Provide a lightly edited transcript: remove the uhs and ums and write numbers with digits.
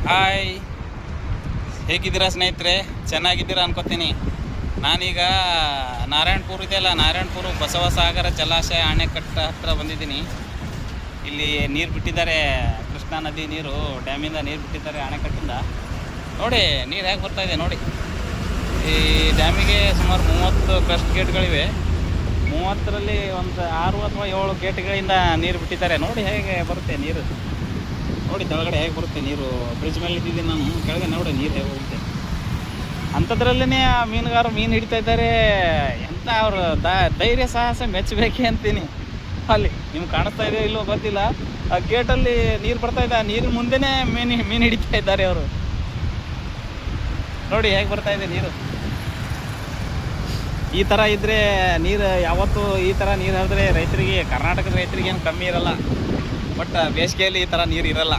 Hi, ಹೇಗಿದ್ದೀರಾ ಸ್ನೇಹಿತರೆ? ಚೆನ್ನಾಗಿದ್ದೀರಾ ಅನ್ಕೋತೀನಿ. ನಾನೀಗ ನಾರಾಯಣಪುರ ಇದೆಯಲ್ಲ, ನಾರಾಯಣಪುರ ಬಸವಸಾಗರ ಜಲಾಶಯ ಅಣೆಕಟ್ಟು ಹತ್ರ ಬಂದಿದ್ದೀನಿ. ಇಲ್ಲಿ ನೀರು ಬಿಟ್ಟಿದ್ದಾರೆ, ಕೃಷ್ಣಾ ನದಿ ನೀರು, ಡ್ಯಾಮಿಂದ ನೀರು ಬಿಟ್ಟಿದ್ದಾರೆ ಅಣೆಕಟ್ಟಿಂದ. ನೋಡಿ ನೀರು ಹೇಗೆ ಬರ್ತಾ ಇದೆ ನೋಡಿ. ಈ ಡ್ಯಾಮಿಗೆ ಸುಮಾರು 30 ಕ್ರಸ್ಟ್ ಗೇಟ್ಗಳಿವೆ. 30ರಲ್ಲಿ ಒಂದು 6 ಅಥವಾ 7 ಗೇಟ್ಗಳಿಂದ ನೀರು ಬಿಟ್ಟಿದ್ದಾರೆ. ನೋಡಿ ಹೇಗೆ ಬರುತ್ತೆ ನೀರು, ನೋಡಿ ಕೆಳಗಡೆ ಹೇಗೆ ಬರುತ್ತೆ ನೀರು. ಬ್ರಿಡ್ಜ್ ಮೇಲೆ ಇದ್ದಿದ್ದೀನಿ ನಾನು, ಕೆಳಗೆ ನೋಡಿ ನೀರು ಹೇಗೆ ಹೋಗುತ್ತೆ. ಅಂಥದ್ರಲ್ಲೇ ಆ ಮೀನುಗಾರರು ಮೀನು ಹಿಡಿತಾ ಇದ್ದಾರೆ. ಎಂಥ ಅವರು ಧೈರ್ಯ ಸಾಹಸ ಮೆಚ್ಚಬೇಕೆ ಅಂತೀನಿ. ಅಲ್ಲಿ ನಿಮ್ಗೆ ಕಾಣಿಸ್ತಾ ಇದೆಯೋ ಇಲ್ಲೋ ಗೊತ್ತಿಲ್ಲ, ಆ ಗೇಟಲ್ಲಿ ನೀರು ಬರ್ತಾ ಇದೆ, ಆ ನೀರಿನ ಮುಂದೆನೇ ಮೀನು ಹಿಡಿತಾ ಇದ್ದಾರೆ ಅವರು. ನೋಡಿ ಹೇಗೆ ಬರ್ತಾ ಇದೆ ನೀರು. ಈ ಥರ ಇದ್ದರೆ ನೀರು ಯಾವತ್ತೂ ಈ ಥರ ನೀರು ಹರಿದ್ರೆ ರೈತರಿಗೆ, ಕರ್ನಾಟಕದ ರೈತರಿಗೆ ಏನು ಕಮ್ಮಿ ಇರಲ್ಲ. ಬಟ್ ಬೇಸಿಗೆಯಲ್ಲಿ ಈ ಥರ ನೀರು ಇರಲ್ಲ.